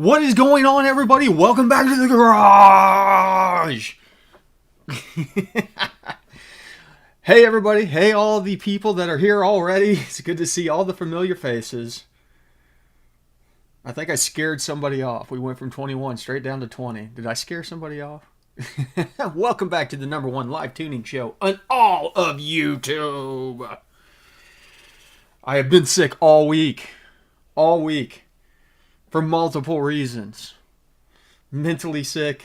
What is going on, everybody? Welcome back to the garage. Hey, everybody. Hey, all the people that are here already. It's good to see all the familiar faces. I think I scared somebody off. We went from 21 straight down to 20. Did I scare somebody off? Welcome back to the #1 live tuning show on all of YouTube. I have been sick all week. All week. For multiple reasons. Mentally sick.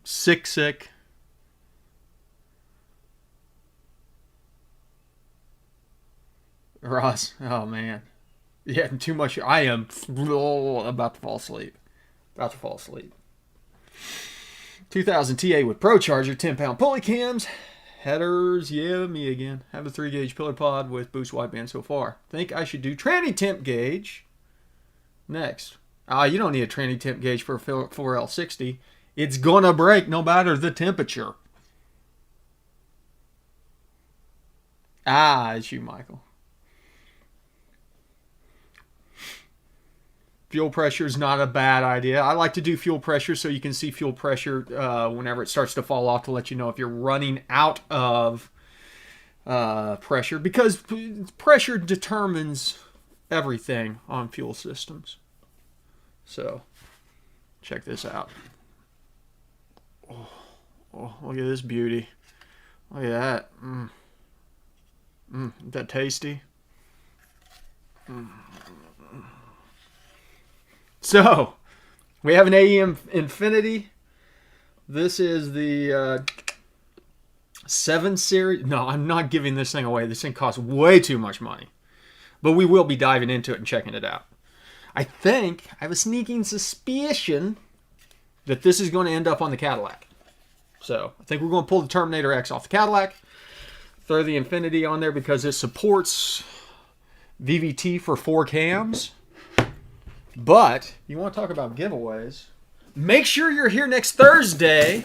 Sick. Ross, oh man. Yeah, too much. I am about to fall asleep. 2000 TA with Pro Charger, 10-pound pulley cams. Headers, yeah, me again. Have a 3-gauge pillar pod with boost wideband so far. Think I should do tranny temp gauge next. You don't need a tranny temp gauge for a 4L60. It's gonna break no matter the temperature. It's you, Michael. Fuel pressure is not a bad idea. I like to do fuel pressure so you can see fuel pressure whenever it starts to fall off to let you know if you're running out of pressure, because pressure determines everything on fuel systems. So, check this out. Oh, look at this beauty. Look at that. Isn't that tasty? So, we have an AEM Infinity. This is the 7 Series. No, I'm not giving this thing away. This thing costs way too much money. But we will be diving into it and checking it out. I have a sneaking suspicion that this is going to end up on the Cadillac. So, I think we're going to pull the Terminator X off the Cadillac. Throw the Infinity on there because it supports VVT for 4 cams. But, you want to talk about giveaways, make sure you're here next Thursday.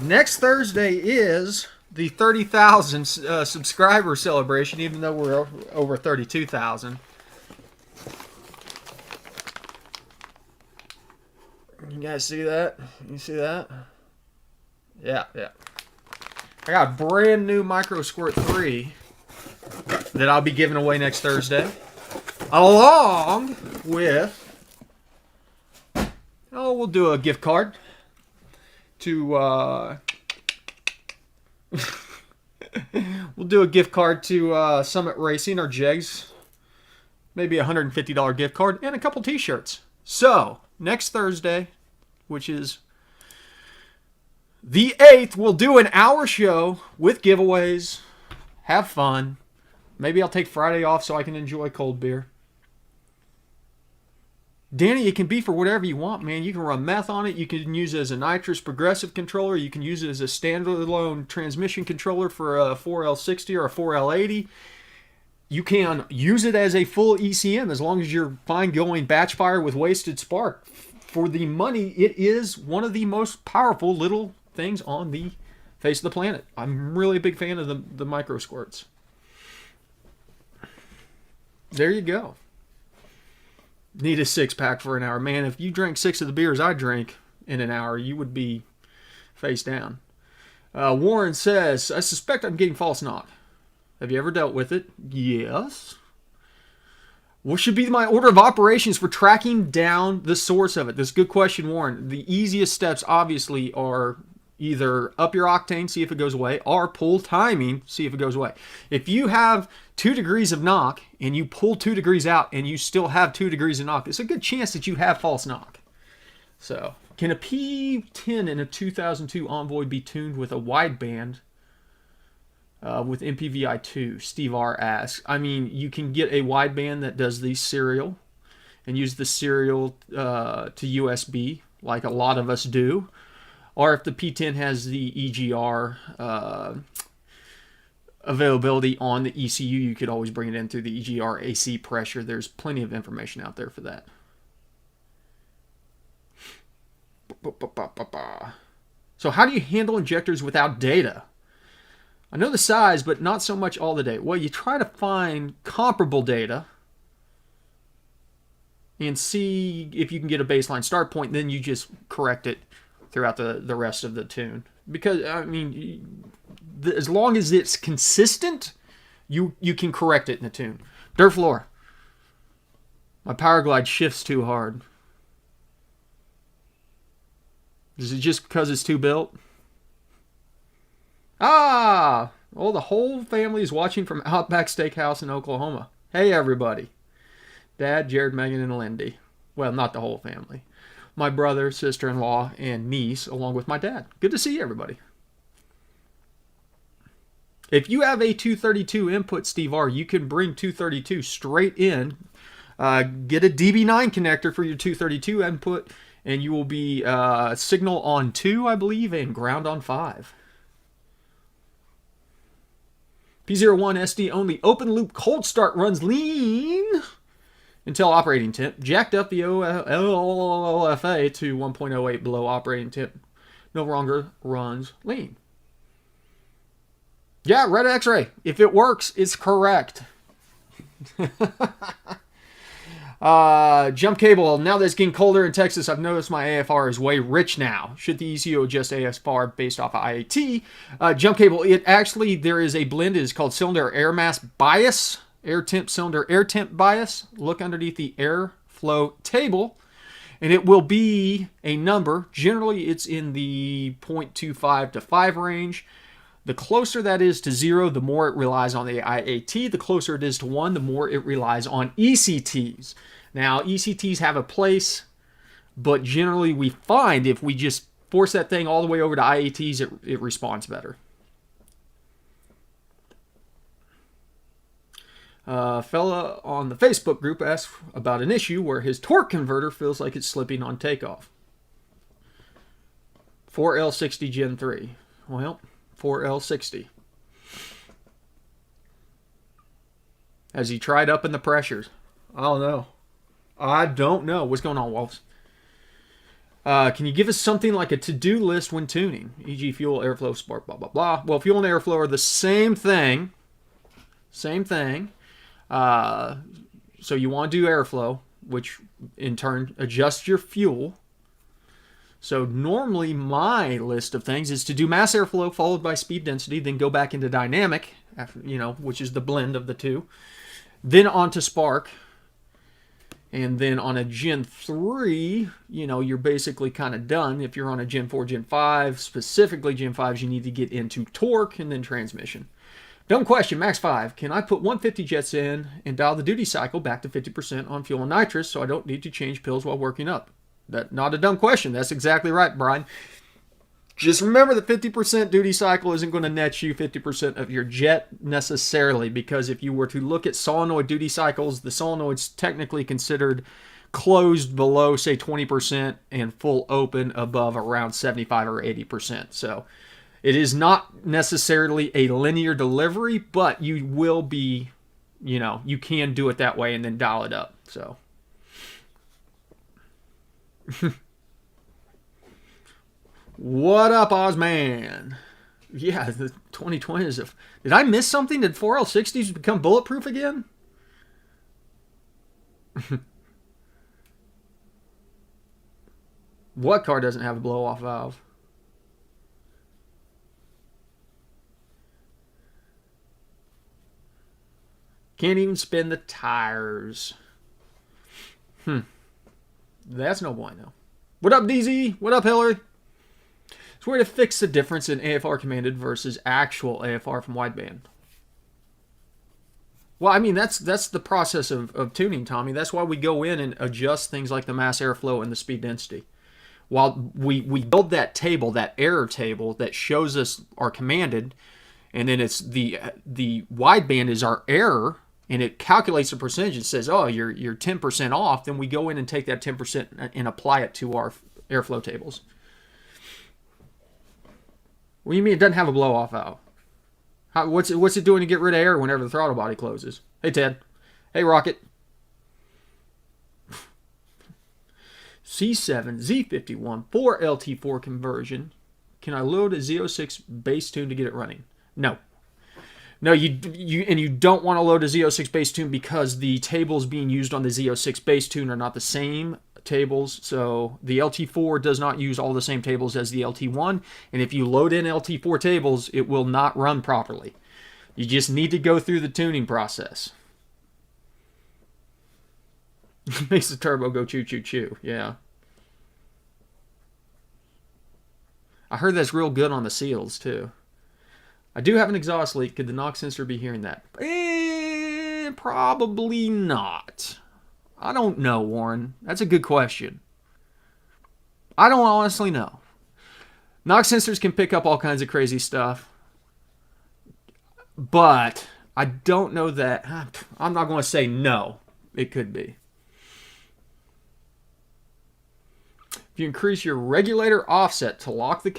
Next Thursday is the 30,000 subscriber celebration, even though we're over 32,000. You guys see that? You see that? Yeah. I got a brand new Micro Squirt 3 that I'll be giving away next Thursday. Along with, we'll do a gift card to, Summit Racing or Jegs. Maybe a $150 gift card and a couple t-shirts. So, next Thursday, which is the 8th, we'll do an hour show with giveaways. Have fun. Maybe I'll take Friday off so I can enjoy cold beer. Danny, it can be for whatever you want, man. You can run meth on it. You can use it as a nitrous progressive controller. You can use it as a standalone transmission controller for a 4L60 or a 4L80. You can use it as a full ECM as long as you're fine going batch fire with wasted spark. For the money, it is one of the most powerful little things on the face of the planet. I'm really a big fan of the Micro Squirts. There you go. Need a 6-pack for an hour. Man, if you drank 6 of the beers I drink in an hour, you would be face down. Warren says, I suspect I'm getting false knock. Have you ever dealt with it? Yes. What should be my order of operations for tracking down the source of it? This is a good question, Warren. The easiest steps, obviously, are either up your octane, see if it goes away, or pull timing, see if it goes away. If you have 2 degrees of knock and you pull 2 degrees out and you still have 2 degrees of knock, it's a good chance that you have false knock. So, can a P10 in a 2002 Envoy be tuned with a wideband with MPVI2? Steve R asks. I mean, you can get a wideband that does the serial and use the serial to USB like a lot of us do. Or if the P10 has the EGR availability on the ECU, you could always bring it in through the EGR AC pressure. There's plenty of information out there for that. So how do you handle injectors without data? I know the size, but not so much all the data. Well, you try to find comparable data and see if you can get a baseline start point. Then you just correct it throughout the rest of the tune. Because, I mean, as long as it's consistent, you can correct it in the tune. Dirt floor. My power glide shifts too hard. Is it just because it's too built? Ah! Well, the whole family is watching from Outback Steakhouse in Oklahoma. Hey, everybody. Dad, Jared, Megan, and Lindy. Well, not the whole family. My brother, sister-in-law, and niece, along with my dad. Good to see everybody. If you have a 232 input, Steve R., you can bring 232 straight in. Get a DB9 connector for your 232 input, and you will be signal on 2, I believe, and ground on 5. P01 SD only open loop cold start runs lean until operating temp. Jacked up the LFA to 1.08 below operating temp. No longer runs lean. Yeah, red X-ray. If it works, it's correct. Jump cable. Now that it's getting colder in Texas, I've noticed my AFR is way rich now. Should the ECU adjust AFR based off of IAT? Jump cable. It actually, there is a blend. It is called cylinder air mass bias. Air temp cylinder air temp bias. Look underneath the airflow table, and it will be a number. Generally, it's in the 0.25 to 5 range. The closer that is to 0, the more it relies on the IAT. The closer it is to 1, the more it relies on ECTs. Now, ECTs have a place, but generally we find if we just force that thing all the way over to IATs, it responds better. Fella on the Facebook group asked about an issue where his torque converter feels like it's slipping on takeoff. 4L60 Gen 3. Well, 4L60. Has he tried up in the pressures? I don't know. What's going on, Wolves? Can you give us something like a to-do list when tuning? E.g. fuel, airflow, spark, blah, blah, blah. Well, fuel and airflow are the same thing. Same thing. So you want to do airflow, which in turn adjusts your fuel. So normally my list of things is to do mass airflow followed by speed density, then go back into dynamic, which is the blend of the two. Then onto spark. And then on a Gen 3, you're basically kind of done. If you're on a Gen 4, Gen 5, specifically Gen 5s, you need to get into torque and then transmission. Dumb question, Max 5. Can I put 150 jets in and dial the duty cycle back to 50% on fuel and nitrous so I don't need to change pills while working up? That's not a dumb question. That's exactly right, Brian. Just remember the 50% duty cycle isn't going to net you 50% of your jet necessarily, because if you were to look at solenoid duty cycles, the solenoid's technically considered closed below, say, 20% and full open above around 75 or 80%. So it is not necessarily a linear delivery, but you will be, you can do it that way and then dial it up. So. What up, Ozman? Yeah, the 2020 is Did I miss something? Did 4L60s become bulletproof again? What car doesn't have a blow-off valve? Can't even spin the tires. That's no bueno. What up, DZ? What up, Hillary? So we're to fix the difference in AFR commanded versus actual AFR from wideband. Well, I mean, that's the process of tuning, Tommy. That's why we go in and adjust things like the mass airflow and the speed density. While we build that table, that error table that shows us our commanded, and then it's the wideband is our error, and it calculates the percentage and says, oh, you're 10% off, then we go in and take that 10% and apply it to our airflow tables. What do you mean it doesn't have a blow-off valve? What's it doing to get rid of air whenever the throttle body closes? Hey, Ted. Hey, Rocket. C7, Z51, 4LT4 conversion. Can I load a Z06 base tune to get it running? No. No, you don't want to load a Z06 bass tune because the tables being used on the Z06 bass tune are not the same tables. So the LT4 does not use all the same tables as the LT1, and if you load in LT4 tables, it will not run properly. You just need to go through the tuning process. Makes the turbo go choo choo choo. Yeah. I heard that's real good on the seals too. I do have an exhaust leak. Could the knock sensor be hearing that? Probably not. I don't know, Warren. That's a good question. I don't honestly know. Knock sensors can pick up all kinds of crazy stuff. But I don't know that. I'm not going to say no. It could be. If you increase your regulator offset to lock the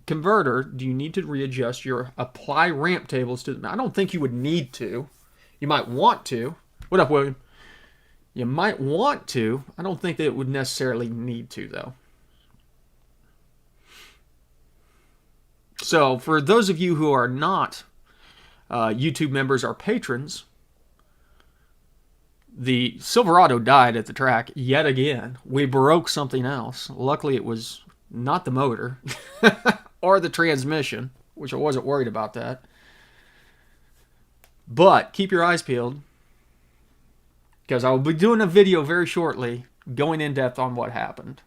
converter, do you need to readjust your apply ramp tables to them? I don't think you would need to. You might want to. What up, William? You might want to. I don't think that it would necessarily need to, though. So, for those of you who are not YouTube members or patrons, the Silverado died at the track yet again. We broke something else. Luckily, it was not the motor or the transmission, which I wasn't worried about that. But keep your eyes peeled, because I will be doing a video very shortly going in depth on what happened.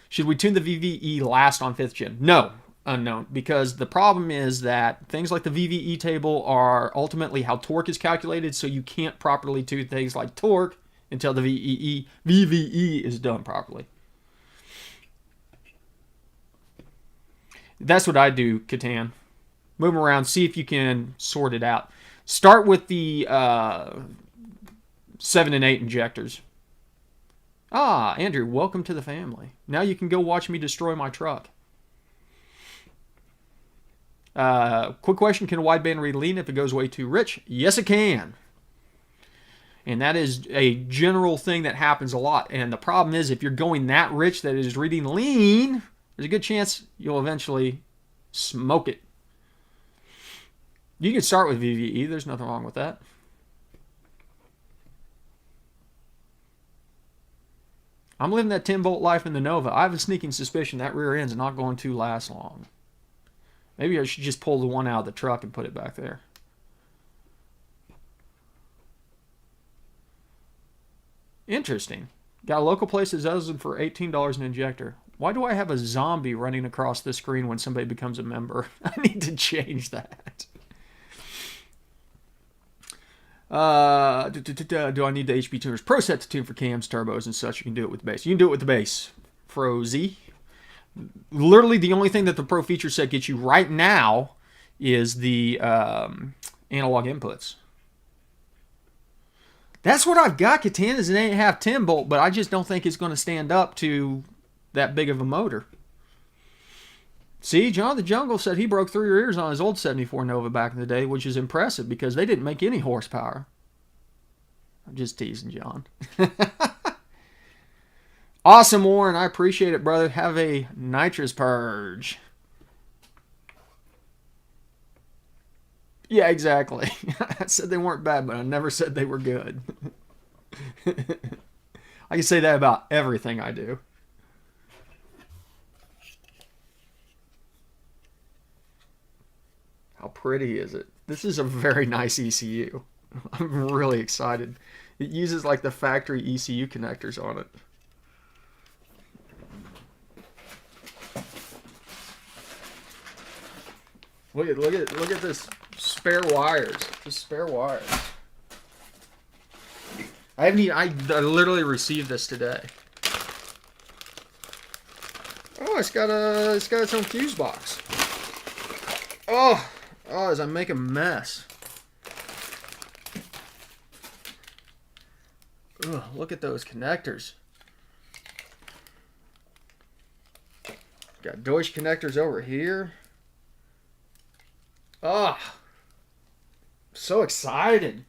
Should we tune the VVE last on 5th gen? No. Unknown, because the problem is that things like the VVE table are ultimately how torque is calculated, so you can't properly tune things like torque until the VVE is done properly. That's what I do, Catan. Move them around, see if you can sort it out. Start with the 7 and 8 injectors. Ah, Andrew, welcome to the family. Now you can go watch me destroy my truck. Quick question, can a wideband read lean if it goes way too rich? Yes, it can. And that is a general thing that happens a lot. And the problem is, if you're going that rich that it is reading lean, there's a good chance you'll eventually smoke it. You can start with VVE. There's nothing wrong with that. I'm living that 10-volt life in the Nova. I have a sneaking suspicion that rear end's not going to last long. Maybe I should just pull the one out of the truck and put it back there. Interesting. Got a local place that sells them for $18 an injector. Why do I have a zombie running across the screen when somebody becomes a member? I need to change that. Do I need the HP Tuners Pro Set to tune for cams, turbos, and such? You can do it with the bass. You can do it with the bass. Frozy. Literally the only thing that the Pro Feature Set gets you right now is the analog inputs. That's what I've got. Catan is an 8.5 10-bolt, but I just don't think it's going to stand up to that big of a motor. See, John the Jungle said he broke 3 rears on his old 74 Nova back in the day, which is impressive because they didn't make any horsepower. I'm just teasing, John. Awesome, Warren. I appreciate it, brother. Have a nitrous purge. Yeah, exactly. I said they weren't bad, but I never said they were good. I can say that about everything I do. How pretty is it? This is a very nice ECU. I'm really excited. It uses like the factory ECU connectors on it. Look at this spare wires. Just spare wires. I literally received this today. Oh, it's got its own fuse box. Oh, as I make a mess. Ugh, look at those connectors. Got Deutsch connectors over here. Oh, so excited.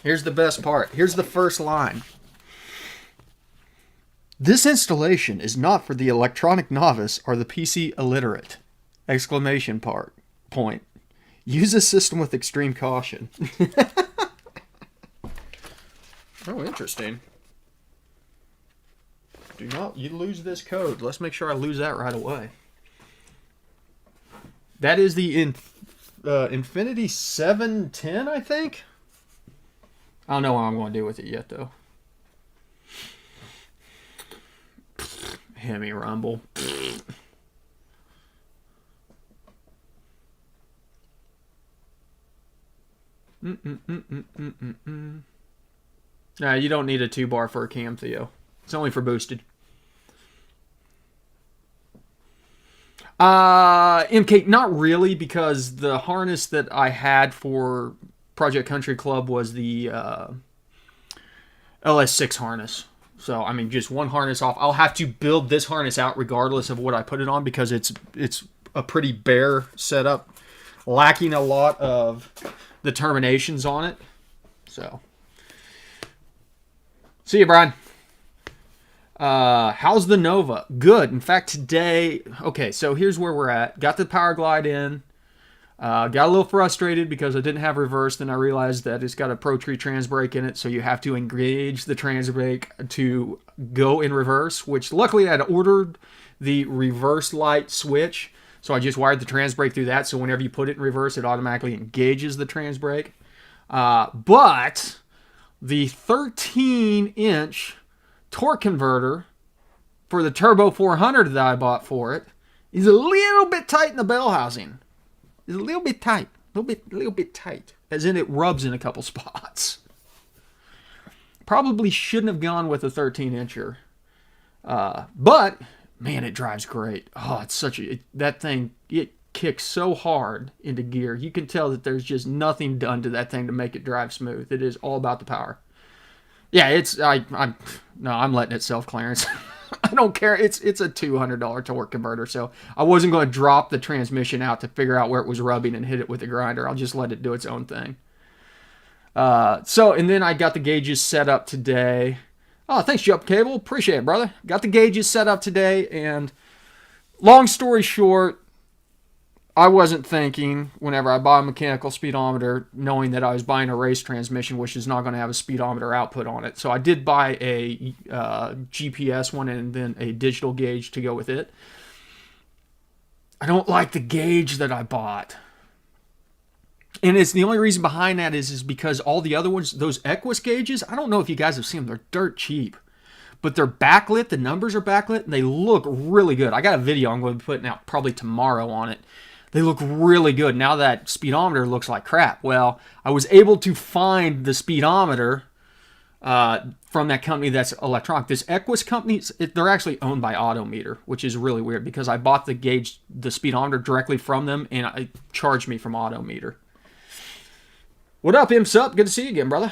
Here's the best part. Here's the first line. This installation is not for the electronic novice or the PC illiterate. Exclamation point. Use a system with extreme caution. Oh, interesting. Do not you lose this code. Let's make sure I lose that right away. That is the Infinity 710, I think. I don't know what I'm going to do with it yet, though. Hemi rumble. Nah, you don't need a 2-bar for a cam, Theo. It's only for boosted. MK, not really, because the harness that I had for Project Country Club was the LS6 harness. So, I mean, just one harness off. I'll have to build this harness out regardless of what I put it on because it's a pretty bare setup, lacking a lot of the terminations on it. So, see you, Brian. How's the Nova? Good. In fact, today, okay, so here's where we're at. Got the power glide in. Got a little frustrated because I didn't have reverse. Then I realized that it's got a Pro Tree trans brake in it, so you have to engage the trans brake to go in reverse, which luckily I'd ordered the reverse light switch, so I just wired the trans brake through that, so whenever you put it in reverse, it automatically engages the trans brake. But the 13-inch torque converter for the Turbo 400 that I bought for it is a little bit tight in the bell housing. It's a little bit tight. A little bit tight. As in it rubs in a couple spots. Probably shouldn't have gone with a 13-incher. But, man, it drives great. Oh, it's such a... That thing, it kicks so hard into gear. You can tell that there's just nothing done to that thing to make it drive smooth. It is all about the power. Yeah, it's... I'm letting it self-clearance. I don't care. It's a $200 torque converter, so I wasn't going to drop the transmission out to figure out where it was rubbing and hit it with a grinder. I'll just let it do its own thing. And then I got the gauges set up today. Oh, thanks, Jump Cable. Appreciate it, brother. Got the gauges set up today, and long story short, I wasn't thinking whenever I bought a mechanical speedometer, knowing that I was buying a race transmission, which is not going to have a speedometer output on it. So I did buy a GPS one and then a digital gauge to go with it. I don't like the gauge that I bought. And it's the only reason behind that is because all the other ones, those Equus gauges, I don't know if you guys have seen them. They're dirt cheap. But they're backlit. The numbers are backlit. And they look really good. I got a video I'm going to be putting out probably tomorrow on it. They look really good. Now that speedometer looks like crap. Well, I was able to find the speedometer from that company that's electronic. This Equus company, they're actually owned by Autometer, which is really weird because I bought the speedometer directly from them and it charged me from Autometer. What up, Imps Up? Good to see you again, brother.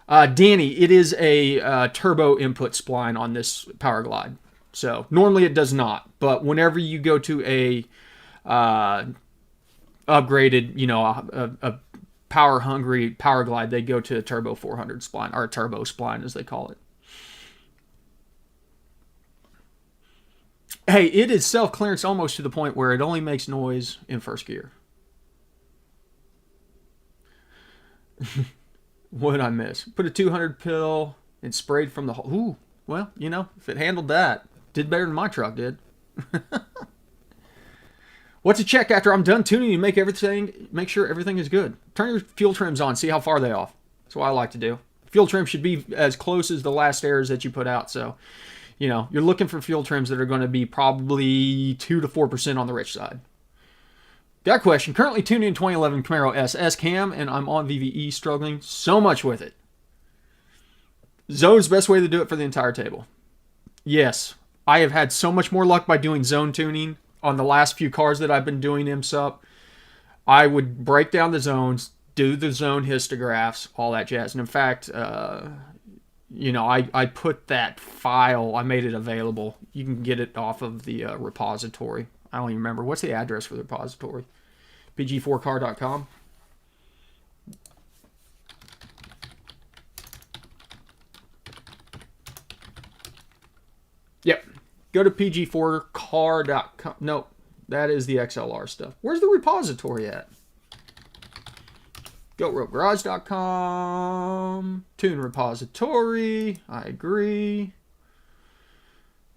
Danny, it is a turbo input spline on this Power Glide. So normally it does not, but whenever you go to a upgraded, a power hungry Power Glide, they go to a Turbo 400 spline, or a turbo spline as they call it. Hey, it is self-clearance almost to the point where it only makes noise in first gear. What did I miss? Put a 200 pill and sprayed from the hole. Ooh, well, if it handled that, did better than my truck did. What's a check after I'm done tuning? You make sure everything is good. Turn your fuel trims on, see how far they're off. That's what I like to do. Fuel trim should be as close as the last airs that you put out. So, you're looking for fuel trims that are going to be probably 2 to 4% on the rich side. Got a question. Currently tuning in 2011 Camaro SS cam, and I'm on VVE, struggling so much with it. Zone's the best way to do it for the entire table. Yes, I have had so much more luck by doing zone tuning on the last few cars that I've been doing IMS up. I would break down the zones, do the zone histographs, all that jazz. And in fact, I put that file, I made it available. You can get it off of the repository. I don't even remember. What's the address for the repository? pg4car.com. Yep. Go to pg4car.com. Nope, that is the XLR stuff. Where's the repository at? GoatRopeGarage.com. Tune repository. I agree.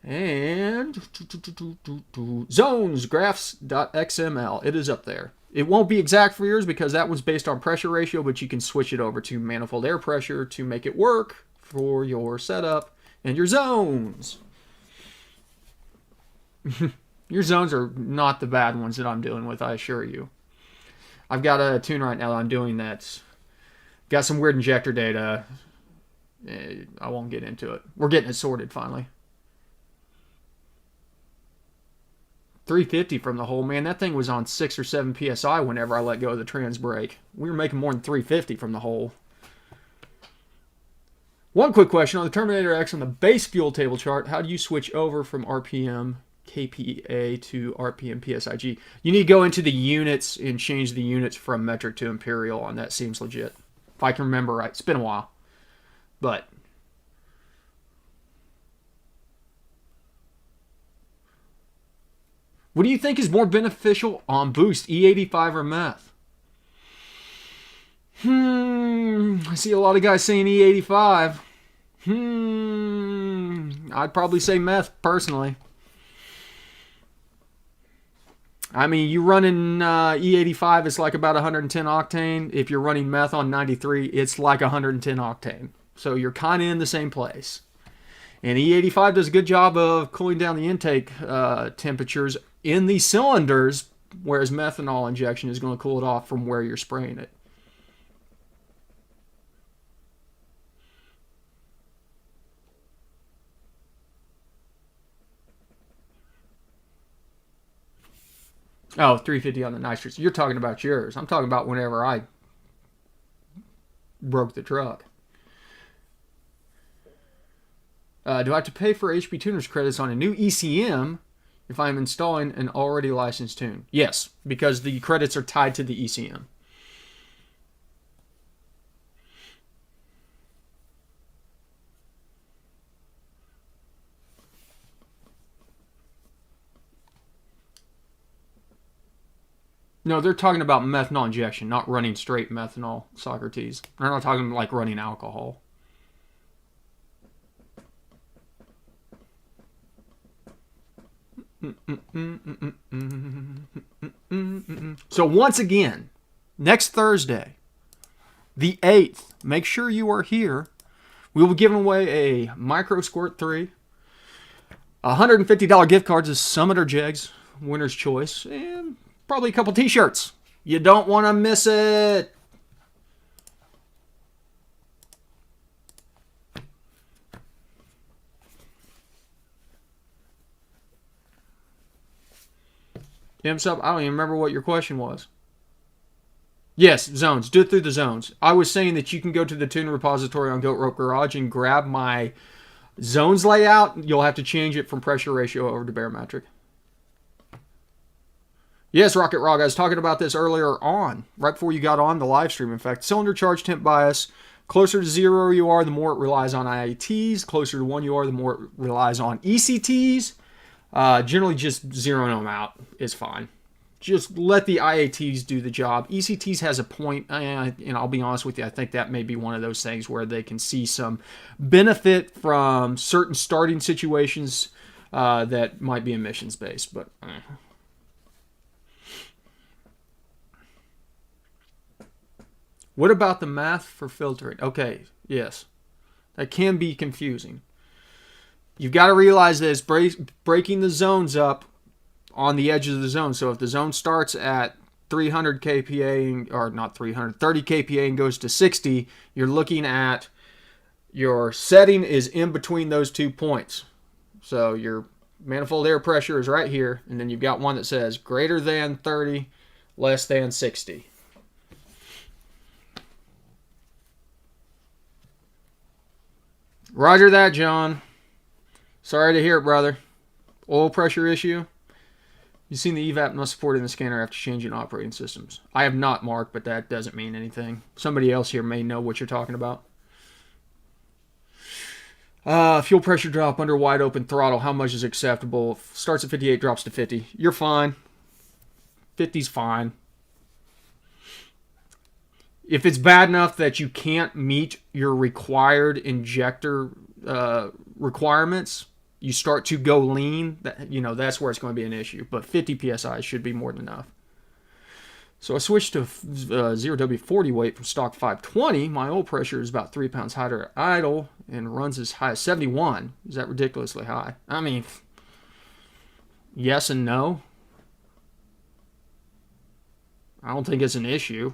And zonesgraphs.xml. It is up there. It won't be exact for yours because that one's based on pressure ratio, but you can switch it over to manifold air pressure to make it work for your setup and your zones. Your zones are not the bad ones that I'm dealing with, I assure you. I've got a tune right now that I'm doing that's got some weird injector data. I won't get into it. We're getting it sorted finally. 350 from the hole, man. That thing was on 6 or 7 psi whenever I let go of the trans brake. We were making more than 350 from the hole. One quick question on the Terminator X on the base fuel table chart. How do you switch over from RPM kPa to RPM PSIG? You need to go into the units and change the units from metric to imperial, and that seems legit. If I can remember right. It's been a while. But what do you think is more beneficial on boost, E85 or meth? I see a lot of guys saying E85. I'd probably say meth, personally. I mean, you running E85, it's like about 110 octane. If you're running meth on 93, it's like 110 octane. So you're kind of in the same place. And E85 does a good job of cooling down the intake temperatures in the cylinders, whereas methanol injection is going to cool it off from where you're spraying it. Oh, 350 on the nitrous. You're talking about yours. I'm talking about whenever I broke the truck. Do I have to pay for HP Tuners credits on a new ECM if I'm installing an already licensed tune? Yes, because the credits are tied to the ECM. No, they're talking about methanol injection, not running straight methanol, Socrates. They're not talking like running alcohol. So once again, next Thursday, the 8th, make sure you are here. We will be giving away a Micro Squirt 3, $150 gift cards as Summit or Jegs, winner's choice, and probably a couple t-shirts. You don't want to miss it. Sub, I don't even remember what your question was. Yes, zones. Do it through the zones. I was saying that you can go to the tune repository on Goat Rope Garage and grab my zones layout. You'll have to change it from pressure ratio over to barometric. Yes, Rocket Rog, I was talking about this earlier on, right before you got on the live stream. In fact, cylinder charge temp bias, closer to 0 you are, the more it relies on IATs. Closer to 1 you are, the more it relies on ECTs. Generally, just zeroing them out is fine. Just let the IATs do the job. ECTs has a point, and I'll be honest with you, I think that may be one of those things where they can see some benefit from certain starting situations that might be emissions-based, but... What about the math for filtering? Okay, yes. That can be confusing. You've got to realize that it's breaking the zones up on the edges of the zone. So if the zone starts at 300 kPa, or not 300, 30 kPa and goes to 60, you're looking at your setting is in between those 2 points. So your manifold air pressure is right here, and then you've got one that says greater than 30, less than 60. Roger that, John. Sorry to hear it, brother. Oil pressure issue. You've seen the evap not supported in the scanner after changing operating systems. I have not, Mark, but that doesn't mean anything. Somebody else here may know what you're talking about. Fuel pressure drop under wide open throttle. How much is acceptable? Starts at 58, drops to 50. You're fine. 50's fine. If it's bad enough that you can't meet your required injector requirements, you start to go lean, that's where it's going to be an issue. But 50 psi should be more than enough. So I switched to 0W40 weight from stock 520. My oil pressure is about 3 pounds higher at idle and runs as high as 71. Is that ridiculously high? I mean, yes and no. I don't think it's an issue.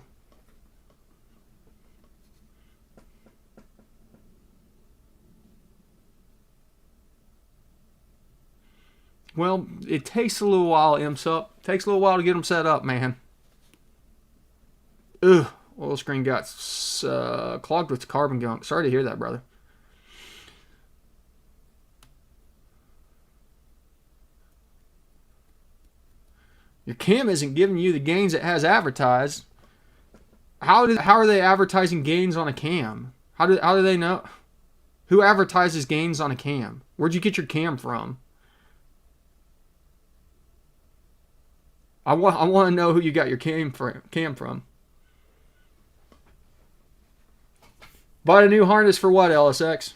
Well, it takes a little while, imps up. Takes a little while to get them set up, man. Ugh, oil screen got clogged with carbon gunk. Sorry to hear that, brother. Your cam isn't giving you the gains it has advertised. How are they advertising gains on a cam? How do they know? Who advertises gains on a cam? Where'd you get your cam from? I want to know who you got your cam from. Bought a new harness for what, LSX?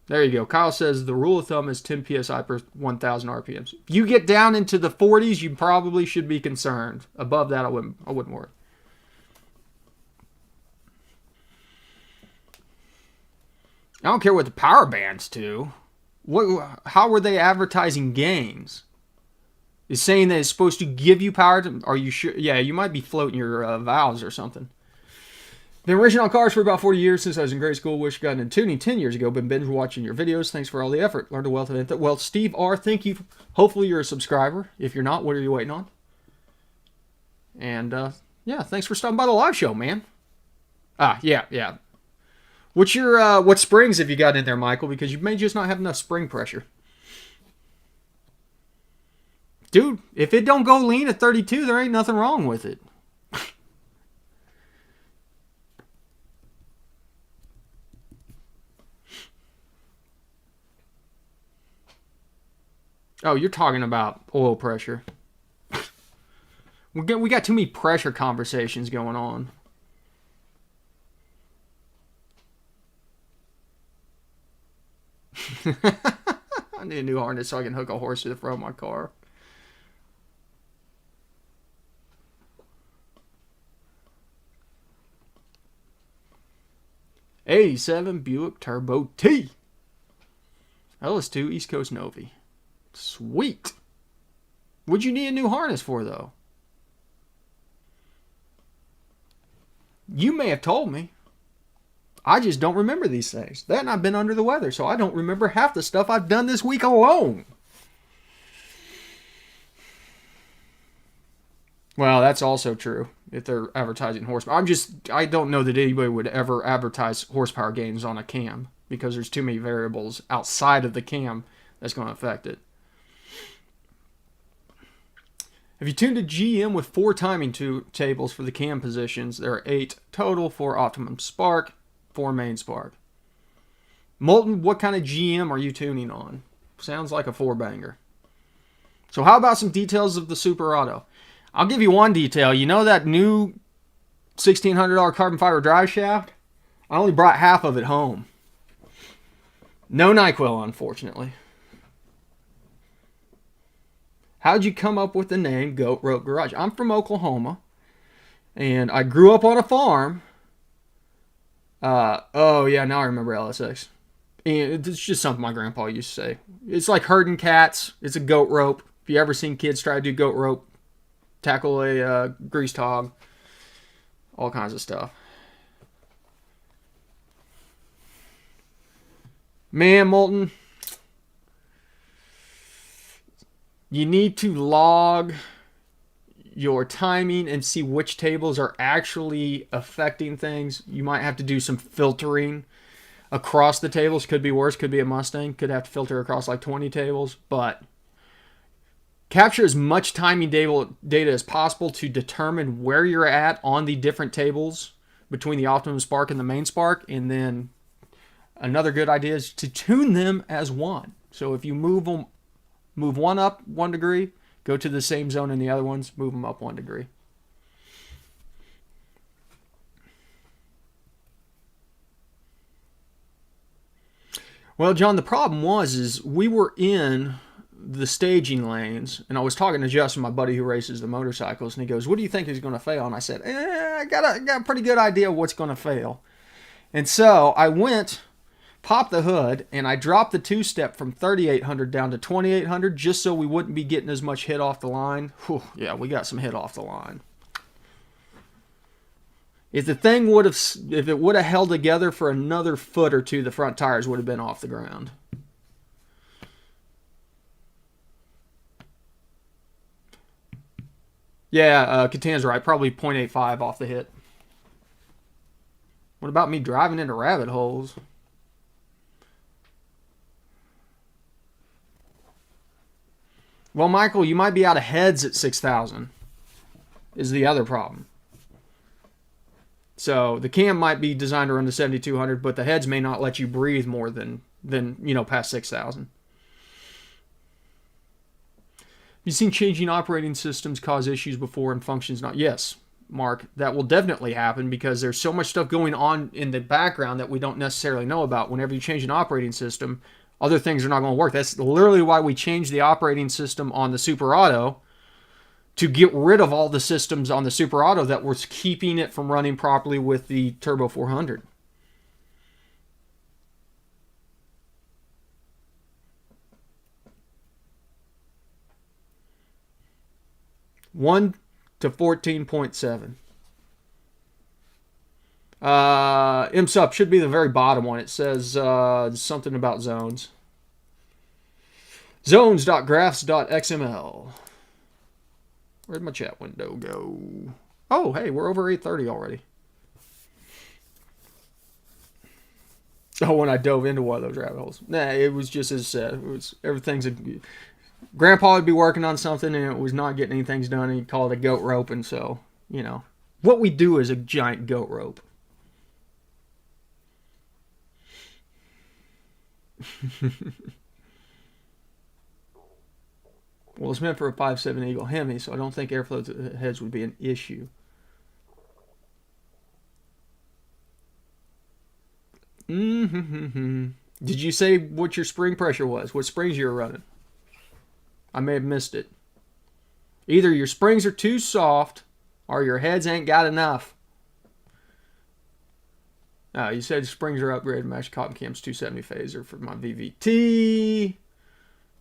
There you go. Kyle says the rule of thumb is 10 psi per 1,000 RPMs. If you get down into the 40s, you probably should be concerned. Above that, I wouldn't worry. I don't care what the power band's to. How were they advertising gains? Is saying that it's supposed to give you power? Are you sure? Yeah, you might be floating your valves or something. Been racing on cars for about 40 years since I was in grade school. Wish I got into tuning 10 years ago. Been binge watching your videos. Thanks for all the effort. Learned a wealth of info. Well, Steve R., thank you. Hopefully you're a subscriber. If you're not, what are you waiting on? And, yeah, thanks for stopping by the live show, man. Yeah. What's your, what springs have you got in there, Michael? Because you may just not have enough spring pressure. Dude, if it don't go lean at 32, there ain't nothing wrong with it. Oh, you're talking about oil pressure. We got too many pressure conversations going on. I need a new harness so I can hook a horse to the front of my car. '87 Buick Turbo T. LS2 East Coast Novi. Sweet. What'd you need a new harness for, though? You may have told me. I just don't remember these things. That and I've been under the weather, so I don't remember half the stuff I've done this week alone. Well, that's also true if they're advertising horsepower. I don't know that anybody would ever advertise horsepower gains on a cam because there's too many variables outside of the cam that's going to affect it. If you tuned a GM with 4 timing tables for the cam positions, there are 8 total for optimum spark, 4 main spark. Molten, what kind of GM are you tuning on? Sounds like a 4-banger. So how about some details of the Super Auto? I'll give you one detail. You know that new $1,600 carbon fiber drive shaft? I only brought half of it home. No NyQuil, unfortunately. How'd you come up with the name Goat Rope Garage? I'm from Oklahoma, and I grew up on a farm. Oh, yeah, now I remember LSX. And it's just something my grandpa used to say. It's like herding cats. It's a goat rope. If you ever seen kids try to do goat rope, tackle a greased hog, all kinds of stuff. Man, Molten, you need to log your timing and see which tables are actually affecting things. You might have to do some filtering across the tables. Could be worse. Could be a Mustang. Could have to filter across like 20 tables. But capture as much timing data as possible to determine where you're at on the different tables between the optimum spark and the main spark. And then another good idea is to tune them as one. So if you move one up 1 degree, go to the same zone in the other ones, move them up 1 degree. Well, John, the problem is we were in the staging lanes, and I was talking to Justin, my buddy who races the motorcycles, and he goes, "What do you think is going to fail?" And I said, I got a pretty good idea of what's going to fail. And so I went, popped the hood, and I dropped the two-step from 3,800 down to 2,800 just so we wouldn't be getting as much hit off the line. Whew, yeah, we got some hit off the line. If the thing if it would have held together for another foot or two, the front tires would have been off the ground. Yeah, Catan's right. Probably 0.85 off the hit. What about me driving into rabbit holes? Well, Michael, you might be out of heads at 6,000 is the other problem. So the cam might be designed to run to 7,200, but the heads may not let you breathe more than past 6,000. You've seen changing operating systems cause issues before and functions not. Yes, Mark, that will definitely happen because there's so much stuff going on in the background that we don't necessarily know about. Whenever you change an operating system, other things are not going to work. That's literally why we changed the operating system on the Super Auto, to get rid of all the systems on the Super Auto that was keeping it from running properly with the Turbo 400. One to 14.7. IMSUP should be the very bottom one. It says something about zones. Zones.graphs.xml. Where'd my chat window go? Oh, hey, we're over 8:30 already. Oh, when I dove into one of those rabbit holes. Nah, it was just as said. It was Grandpa would be working on something and it was not getting anything done, and he'd call it a goat rope, and so, what we do is a giant goat rope. Well, it's meant for a 5.7 Eagle Hemi, so I don't think airflow to the heads would be an issue. Did you say what your spring pressure was? What springs you were running? I may have missed it. Either your springs are too soft or your heads ain't got enough. You said springs are upgraded. Match cotton cam's 270 phaser for my VVT.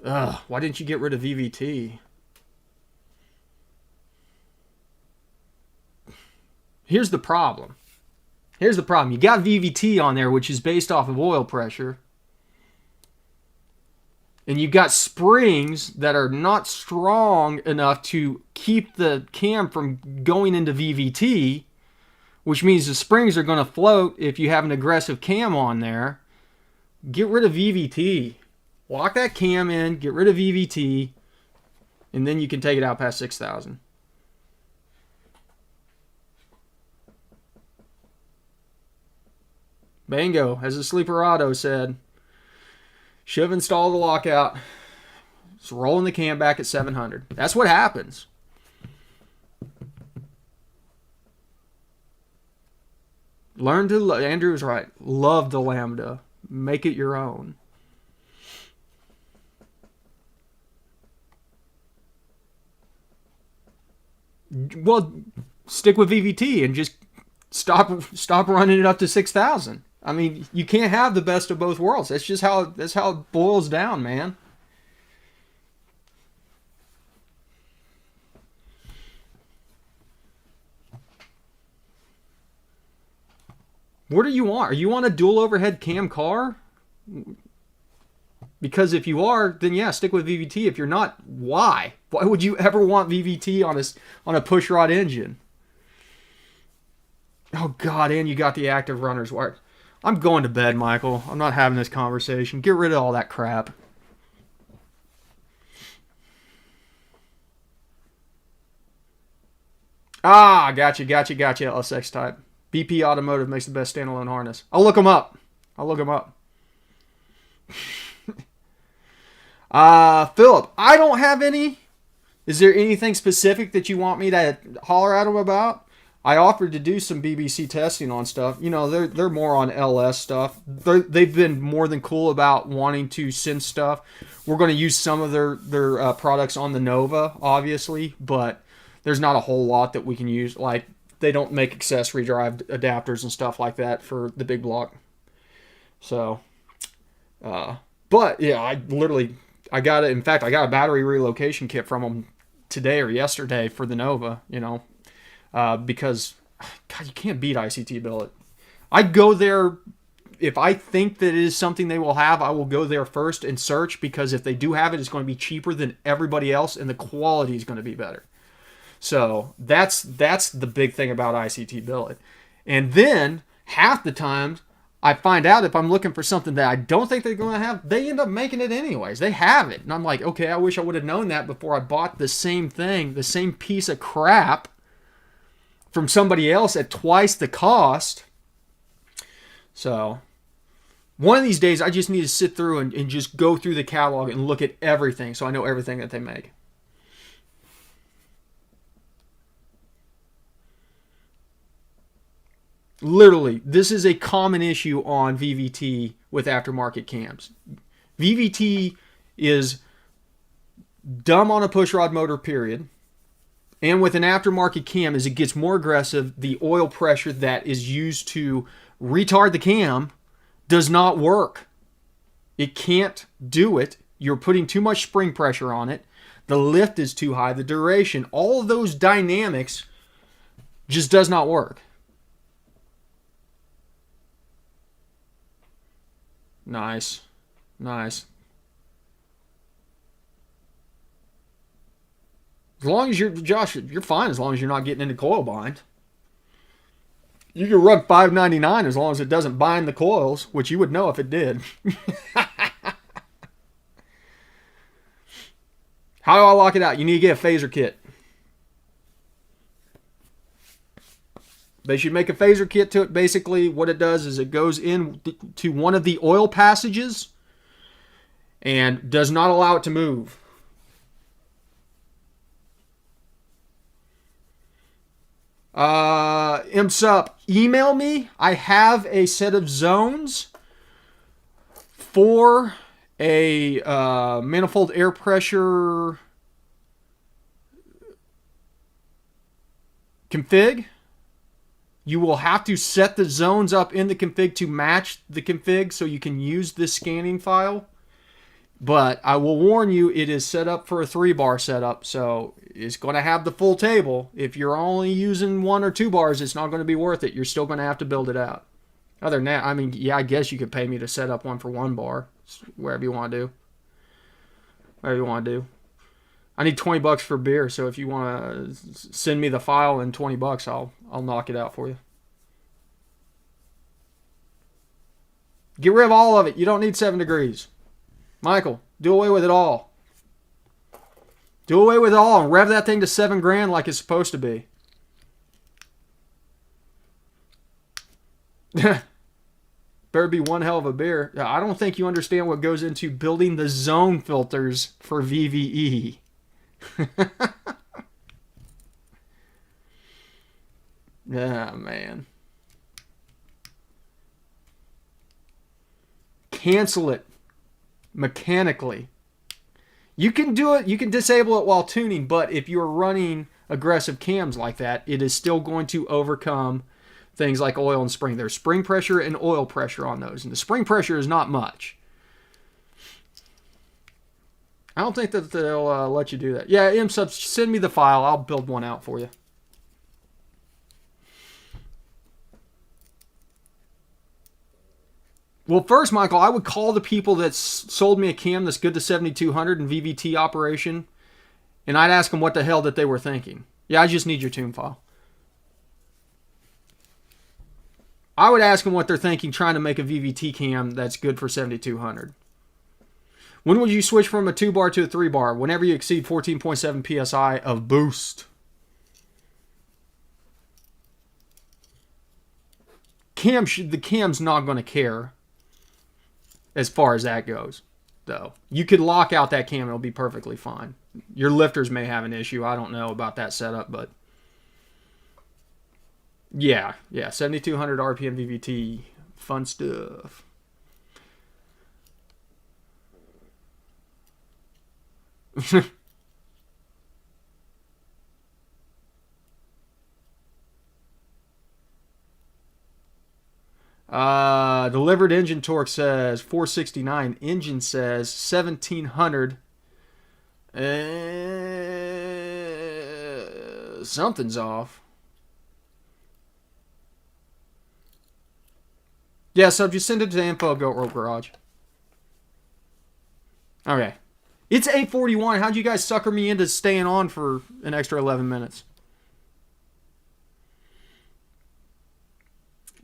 Ugh, why didn't you get rid of VVT? Here's the problem. You got VVT on there, which is based off of oil pressure. And you got springs that are not strong enough to keep the cam from going into VVT, which means the springs are going to float if you have an aggressive cam on there. Get rid of VVT. Lock that cam in, get rid of VVT, and then you can take it out past 6,000. Bango, as the Sleeper Auto said, should have installed the lockout. It's rolling the cam back at 700. That's what happens. Andrew was right. Love the Lambda. Make it your own. Well, stick with VVT and just stop running it up to 6,000. I mean, you can't have the best of both worlds. That's how it boils down, man. What do you want? Are you on a dual overhead cam car? Because if you are, then yeah, stick with VVT. If you're not, why? Why would you ever want VVT on a pushrod engine? Oh God, and you got the active runner's wire. I'm going to bed, Michael. I'm not having this conversation. Get rid of all that crap. Gotcha, LSX type. BP Automotive makes the best standalone harness. I'll look them up. Philip, I don't have any. Is there anything specific that you want me to holler at them about? I offered to do some BBC testing on stuff. You know, they're more on LS stuff. They've been more than cool about wanting to send stuff. We're going to use some of their products on the Nova, obviously, but there's not a whole lot that we can use. Like, they don't make accessory drive adapters and stuff like that for the big block. So, but yeah, I got it. In fact, I got a battery relocation kit from them today or yesterday for the Nova, you know. Because, God, you can't beat ICT Billet. I'd go there, if I think that it is something they will have, I will go there first and search, because if they do have it, it's going to be cheaper than everybody else, and the quality is going to be better. So that's the big thing about ICT Billet. And then, half the times, I find out if I'm looking for something that I don't think they're going to have, they end up making it anyways. They have it. And I'm like, okay, I wish I would have known that before I bought the same thing, the same piece of crap, from somebody else at twice the cost. So one of these days I just need to sit through and just go through the catalog and look at everything, so I know everything that they make. Literally, this is a common issue on VVT with aftermarket cams. VVT is dumb on a pushrod motor, period. And with an aftermarket cam, as it gets more aggressive, the oil pressure that is used to retard the cam does not work. It can't do it. You're putting too much spring pressure on it. The lift is too high. The duration, all of those dynamics just does not work. Nice. As long as Josh, you're fine as long as you're not getting into coil bind. You can run $5.99 as long as it doesn't bind the coils, which you would know if it did. How do I lock it out? You need to get a phaser kit. They should make a phaser kit to it. Basically, what it does is it goes in to one of the oil passages and does not allow it to move. IMSUP, email me. I have a set of zones for a manifold air pressure config. You will have to set the zones up in the config to match the config so you can use this scanning file. But I will warn you, it is set up for a 3-bar setup, so it's going to have the full table. If you're only using 1 or 2 bars, it's not going to be worth it. You're still going to have to build it out. Other than that, I mean, yeah, I guess you could pay me to set up one for 1 bar. Wherever you want to do. Whatever you want to do. I need $20 for beer, so if you want to send me the file and $20, I'll knock it out for you. Get rid of all of it. You don't need 7 degrees. Michael, do away with it all. Do away with it all and rev that thing to $7,000 like it's supposed to be. Better be one hell of a beer. I don't think you understand what goes into building the zone filters for VVE. Yeah, man. Cancel it mechanically. You can do it, you can disable it while tuning, but if you're running aggressive cams like that, it is still going to overcome things like oil and spring. There's spring pressure and oil pressure on those, and the spring pressure is not much. I don't think that they'll let you do that. Yeah, IMSUB, send me the file. I'll build one out for you. Well, first, Michael, I would call the people that sold me a cam that's good to 7200 and VVT operation, and I'd ask them what the hell that they were thinking. Yeah, I just need your tune file. I would ask them what they're thinking trying to make a VVT cam that's good for 7200. When would you switch from a 2-bar to a 3-bar? Whenever you exceed 14.7 psi of boost. the cam's not going to care as far as that goes, though. You could lock out that cam and it'll be perfectly fine. Your lifters may have an issue. I don't know about that setup, but yeah, 7,200 RPM VVT, fun stuff. Delivered engine torque says 469. Engine says 1,700. Something's off. Yeah, so just send it to info Goat Rope Garage. Okay. It's 8:41. How'd you guys sucker me into staying on for an extra 11 minutes?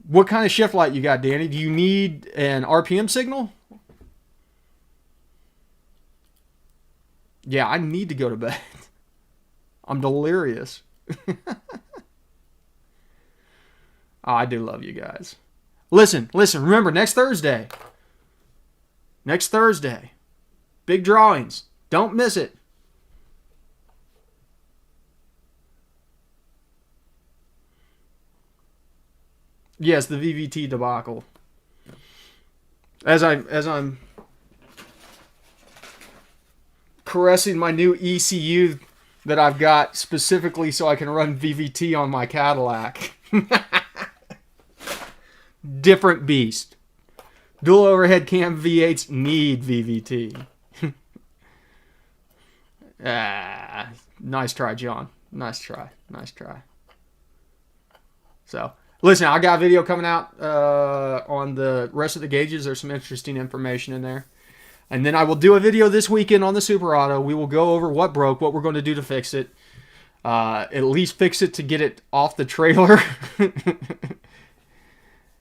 What kind of shift light you got, Danny? Do you need an RPM signal? Yeah, I need to go to bed. I'm delirious. Oh, I do love you guys. Listen. Remember, next Thursday. Big drawings. Don't miss it. Yes, the VVT debacle. As I'm caressing my new ECU that I've got specifically so I can run VVT on my Cadillac. Different beast. Dual overhead cam V8s need VVT. Nice try, John. Nice try. So, listen, I got a video coming out on the rest of the gauges. There's some interesting information in there. And then I will do a video this weekend on the Super Auto. We will go over what broke, what we're going to do to fix it. At least fix it to get it off the trailer.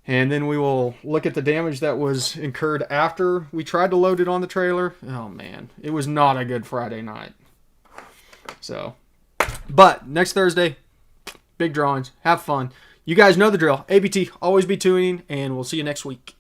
And then we will look at the damage that was incurred after we tried to load it on the trailer. Oh, man. It was not a good Friday night. So, but next Thursday, big drawings. Have fun. You guys know the drill. ABT, always be tuning, and we'll see you next week.